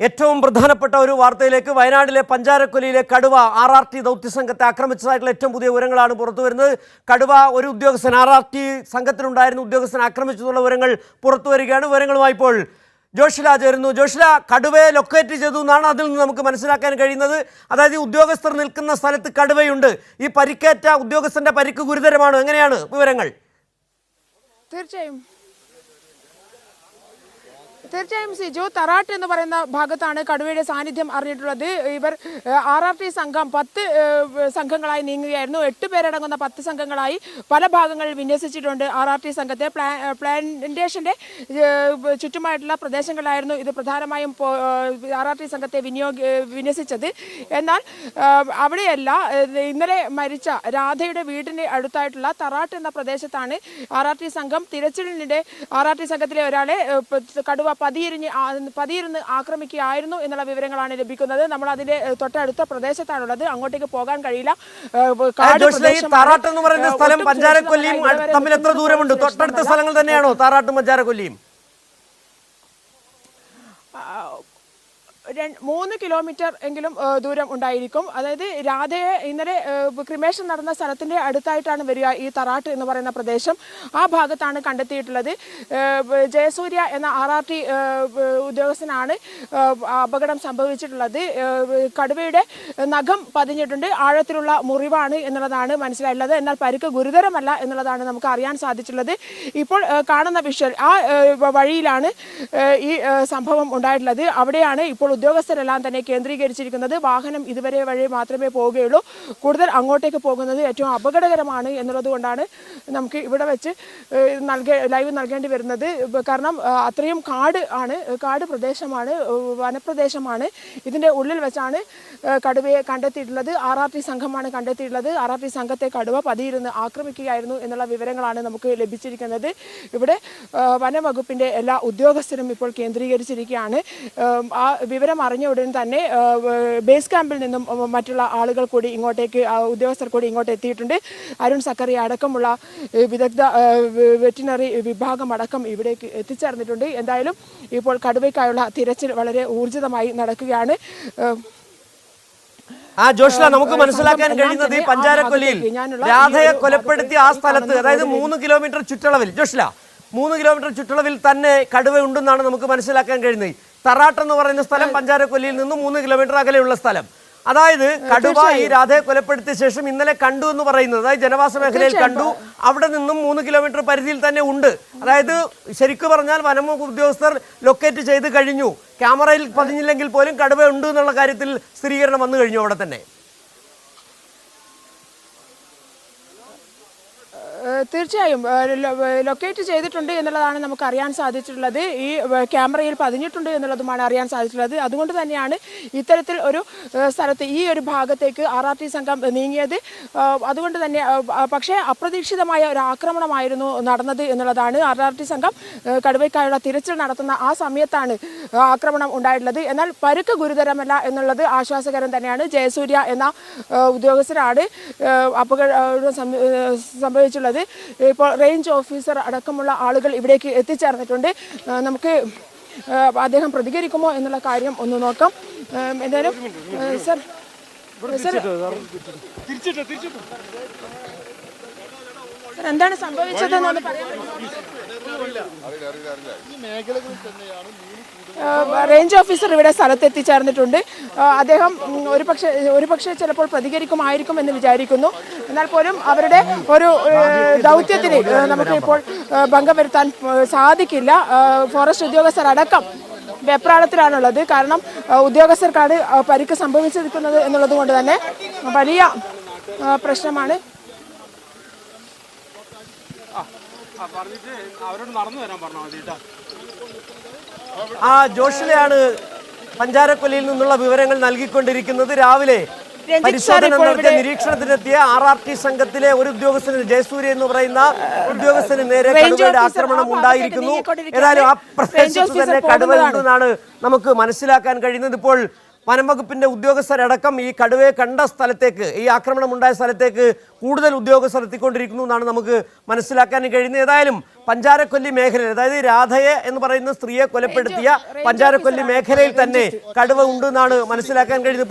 ഏറ്റവും പ്രധാനപ്പെട്ട ഒരു വാർത്തയിലേക്ക് വയനാട്ടിലെ പഞ്ചാരക്കൊല്ലിയിലെ കടുവ RRT ദൗത്യസംഘത്തെ ആക്രമിച്ചതായിട്ടുള്ള ഏറ്റവും പുതിയ വിവരങ്ങളാണ് പുറത്തു വരുന്നത്. കടുവ ഒരു ഉദ്യോഗസ്ഥൻ RRT സംഘത്തിലുണ്ടായിരുന്ന ഉദ്യോഗസ്ഥൻ ആക്രമിച്ചെന്നുള്ള വിവരങ്ങൾ പുറത്തു വരികയാണ്. വിവരങ്ങളുമായി ഇപ്പോൾ ജോഷില ചേരുന്നു. ജോഷില, കടുവയെ ലൊക്കേറ്റ് ചെയ്തു എന്നാണ് അതിൽ നിന്ന് നമുക്ക് മനസ്സിലാക്കാൻ കഴിയുന്നത്. അതായത് ഉദ്യോഗസ്ഥർ നിൽക്കുന്ന സ്ഥലത്ത് കടുവയുണ്ട്. ഈ പരിക്കേറ്റ ഉദ്യോഗസ്ഥന്റെ പരിക്ക് ഗുരുതരമാണ്. എങ്ങനെയാണ് വിവരങ്ങൾ? തീർച്ചയായും സിജു, തറാട്ട് എന്ന് പറയുന്ന ഭാഗത്താണ് കടുവയുടെ സാന്നിധ്യം അറിഞ്ഞിട്ടുള്ളത്. ഇവർ RRT സംഘം 10 സംഘങ്ങളായി നീങ്ങുകയായിരുന്നു. 8 പേരടങ്ങുന്ന 10 സംഘങ്ങളായി പല ഭാഗങ്ങളിൽ വിന്യസിച്ചിട്ടുണ്ട് RRT സംഘത്തെ. പ്ലാന്റേഷന്റെ ചുറ്റുമായിട്ടുള്ള പ്രദേശങ്ങളിലായിരുന്നു ഇത് പ്രധാനമായും RRT സംഘത്തെ വിന്യസിച്ചത്. എന്നാൽ അവിടെയല്ല, ഇന്നലെ മരിച്ച രാധയുടെ വീടിന് അടുത്തായിട്ടുള്ള തറാട്ട് എന്ന പ്രദേശത്താണ് RRT സംഘം തിരച്ചിലിനിടെ RRT സംഘത്തിലെ ഒരാളെ കടുവ പതിയിരുന്ന് ആക്രമിക്കുകയായിരുന്നു എന്നുള്ള വിവരങ്ങളാണ് ലഭിക്കുന്നത്. നമ്മൾ അതിന്റെ തൊട്ടടുത്ത പ്രദേശത്താണുള്ളത്. അങ്ങോട്ടേക്ക് പോകാൻ കഴിയില്ല. താറാട്ട് എന്ന് പറയുന്ന സ്ഥലം പഞ്ചാരക്കൊല്ലിയും തമ്മിൽ എത്ര ദൂരമുണ്ട്? തൊട്ടടുത്ത സ്ഥലങ്ങൾ തന്നെയാണോ താറാട്ടും പഞ്ചാരക്കൊല്ലിയും? 3 കിലോമീറ്റർ എങ്കിലും ദൂരം ഉണ്ടായിരിക്കും. അതായത് രാധയെ ഇന്നലെ ക്രിമേഷൻ നടന്ന സ്ഥലത്തിന്റെ അടുത്തായിട്ടാണ് വരിക ഈ തറാട്ട് എന്ന് പറയുന്ന പ്രദേശം. ആ ഭാഗത്താണ് കണ്ടെത്തിയിട്ടുള്ളത്. ജയസൂര്യ എന്ന RRT ഉദ്യോഗസ്ഥനാണ് അപകടം സംഭവിച്ചിട്ടുള്ളത്. കടുവയുടെ നഖം പതിഞ്ഞിട്ടുണ്ട്. ആഴത്തിലുള്ള മുറിവാണ് എന്നുള്ളതാണ് മനസ്സിലായിട്ടുള്ളത്. എന്നാൽ പരിക്ക് ഗുരുതരമല്ല എന്നുള്ളതാണ് നമുക്ക് അറിയാൻ സാധിച്ചിട്ടുള്ളത്. ഇപ്പോൾ കാണുന്ന വിഷ്വൽ ആ വഴിയിലാണ് ഈ സംഭവം ഉണ്ടായിട്ടുള്ളത്. അവിടെയാണ് ഇപ്പോൾ ഉദ്യോഗസ്ഥരെല്ലാം തന്നെ കേന്ദ്രീകരിച്ചിരിക്കുന്നത്. വാഹനം ഇതുവരെ വഴി മാത്രമേ പോവുകയുള്ളൂ. കൂടുതൽ അങ്ങോട്ടേക്ക് പോകുന്നത് ഏറ്റവും അപകടകരമാണ് എന്നുള്ളത് കൊണ്ടാണ് നമുക്ക് ഇവിടെ വെച്ച് ലൈവ് നൽകേണ്ടി വരുന്നത്. കാരണം അത്രയും കാട് പ്രദേശമാണ്, വനപ്രദേശമാണ്. ഇതിൻ്റെ ഉള്ളിൽ വെച്ചാണ് കടുവയെ കണ്ടെത്തിയിട്ടുള്ളത്. RRT സംഘമാണ് കണ്ടെത്തിയിട്ടുള്ളത്. RRT സംഘത്തെ കടുവ പതിയിരുന്ന് ആക്രമിക്കുകയായിരുന്നു എന്നുള്ള വിവരങ്ങളാണ് നമുക്ക് ലഭിച്ചിരിക്കുന്നത്. ഇവിടെ വനംവകുപ്പിൻ്റെ എല്ലാ ഉദ്യോഗസ്ഥരും ഇപ്പോൾ കേന്ദ്രീകരിച്ചിരിക്കുകയാണ്. ആ വിവരം അറിഞ്ഞ ഉടൻ തന്നെ ബേസ് ക്യാമ്പിൽ നിന്നും മറ്റുള്ള ആളുകൾ കൂടി ഇങ്ങോട്ടേക്ക്, ഉദ്യോഗസ്ഥർ കൂടി ഇങ്ങോട്ട് എത്തിയിട്ടുണ്ട്. അരുൺ സക്കറിയ അടക്കമുള്ള വിദഗ്ധ വെറ്റിനറി വിഭാഗം അടക്കം ഇവിടേക്ക് എത്തിച്ചേർന്നിട്ടുണ്ട്. എന്തായാലും ഇപ്പോൾ കടുവയ്ക്കായുള്ള തിരച്ചിൽ വളരെ ഊർജിതമായി നടക്കുകയാണ്. ജോഷില, നമുക്ക് മനസ്സിലാക്കാൻ കഴിയുന്നത് ഈ പഞ്ചാരക്കൊല്ലിയിൽ രാധയെ കൊലപ്പെടുത്തിയ ആ സ്ഥലത്ത്, അതായത് 3 കിലോമീറ്റർ ചുറ്റളവിൽ, ജോഷില 3 കിലോമീറ്റർ ചുറ്റളവിൽ തന്നെ കടുവ ഉണ്ടെന്നാണ് നമുക്ക് മനസ്സിലാക്കാൻ കഴിയുന്നത്. തറാട്ട് എന്ന് പറയുന്ന സ്ഥലം പഞ്ചാരക്കൊല്ലിയിൽ നിന്നും 3 കിലോമീറ്റർ അകലെയുള്ള സ്ഥലം. അതായത് കടുവ ഈ രാധയെ കൊലപ്പെടുത്തിയ ശേഷം ഇന്നലെ കണ്ടു എന്ന് പറയുന്നത്, അതായത് ജനവാസ മേഖലയിൽ കണ്ടു. അവിടെ നിന്നും 3 കിലോമീറ്റർ പരിധിയിൽ തന്നെ ഉണ്ട്. അതായത് ശരിക്കും പറഞ്ഞാൽ വനം ഉദ്യോഗസ്ഥർ ലൊക്കേറ്റ് ചെയ്ത് കഴിഞ്ഞു. ക്യാമറയിൽ പതിഞ്ഞില്ലെങ്കിൽ പോലും കടുവ ഉണ്ട് എന്നുള്ള കാര്യത്തിൽ സ്ഥിരീകരണം വന്നു കഴിഞ്ഞു അവിടെ തന്നെ. തീർച്ചയായും ലൊക്കേറ്റ് ചെയ്തിട്ടുണ്ട് എന്നുള്ളതാണ് നമുക്ക് അറിയാൻ സാധിച്ചിട്ടുള്ളത്. ഈ ക്യാമറയിൽ പതിഞ്ഞിട്ടുണ്ട് എന്നുള്ളതുമാണ് അറിയാൻ സാധിച്ചിട്ടുള്ളത്. അതുകൊണ്ട് തന്നെയാണ് ഇത്തരത്തിൽ ഒരു സ്ഥലത്ത്, ഈ ഒരു ഭാഗത്തേക്ക് RRT സംഘം നീങ്ങിയത്. അതുകൊണ്ട് തന്നെ പക്ഷേ അപ്രതീക്ഷിതമായ ഒരു ആക്രമണമായിരുന്നു നടന്നത് എന്നുള്ളതാണ്. RRT സംഘം കടുവയ്ക്കായുള്ള തിരച്ചിൽ നടത്തുന്ന ആ സമയത്താണ് ആക്രമണം ഉണ്ടായിട്ടുള്ളത്. എന്നാൽ പരുക്ക് ഗുരുതരമല്ല എന്നുള്ളത് ആശ്വാസകരം തന്നെയാണ്. ജയസൂര്യ എന്ന ഉദ്യോഗസ്ഥരാണ് അപകടം സംഭവിച്ചുള്ളത്. ഇപ്പോൾ റേഞ്ച് ഓഫീസർ അടക്കമുള്ള ആളുകൾ ഇവിടേക്ക് എത്തിച്ചേർന്നിട്ടുണ്ട്. നമുക്ക് അദ്ദേഹം പ്രതികരിക്കുമോ എന്നുള്ള കാര്യം ഒന്ന് നോക്കാം. എന്തായാലും സർ, എന്താണ് സംഭവിച്ചതെന്ന് പറയാൻ റേഞ്ച് ഓഫീസർ ഇവിടെ സ്ഥലത്ത് എത്തിച്ചേർന്നിട്ടുണ്ട്. അദ്ദേഹം ഒരുപക്ഷെ ചിലപ്പോൾ പ്രതികരിക്കുമായിരിക്കും എന്ന് വിചാരിക്കുന്നു. എന്നാൽ പോലും അവരുടെ ഒരു ദൗത്യത്തിന് നമുക്ക് ഇപ്പോൾ ഭംഗം വരുത്താൻ സാധിക്കില്ല. ഫോറസ്റ്റ് ഉദ്യോഗസ്ഥർ അടക്കം വെപ്രാളത്തിലാണുള്ളത്. കാരണം ഉദ്യോഗസ്ഥർക്കാണ് പരിക്ക് സംഭവിച്ചിരിക്കുന്നത് എന്നുള്ളത് കൊണ്ട് തന്നെ വലിയ പ്രശ്നമാണ്. ജോഷിലയാണ് പഞ്ചാരക്കൊല്ലിയിൽ നിന്നുള്ള വിവരങ്ങൾ നൽകിക്കൊണ്ടിരിക്കുന്നത്. രാവിലെ പരിശോധന നടത്തിയ നിരീക്ഷണത്തിനെത്തിയ RRT സംഘത്തിലെ ഒരു ഉദ്യോഗസ്ഥന്, ജയസൂര്യ എന്ന് പറയുന്ന ഉദ്യോഗസ്ഥന് നേരെ കടുവയുടെ ആക്രമണം ഉണ്ടായിരിക്കുന്നു. ഏതായാലും ആ പ്രദേശത്ത് തന്നെ കടുവ ഉണ്ടെന്നാണ് നമുക്ക് മനസ്സിലാക്കാൻ കഴിയുന്നത്. ഇപ്പോൾ വനംവകുപ്പിന്റെ ഉദ്യോഗസ്ഥരടക്കം ഈ കടുവയെ കണ്ട സ്ഥലത്തേക്ക്, ഈ ആക്രമണം ഉണ്ടായ സ്ഥലത്തേക്ക് കൂടുതൽ ഉദ്യോഗസ്ഥർ എത്തിക്കൊണ്ടിരിക്കുന്നു എന്നാണ് നമുക്ക് മനസ്സിലാക്കാൻ കഴിയുന്നത്. ഏതായാലും പഞ്ചാരക്കൊല്ലി മേഖലയിൽ, അതായത് രാധയെ എന്ന് പറയുന്ന സ്ത്രീയെ കൊലപ്പെടുത്തിയ പഞ്ചാരക്കൊല്ലി മേഖലയിൽ തന്നെ കടുവ ഉണ്ട് എന്നാണ് മനസ്സിലാക്കാൻ കഴിയുന്നത്.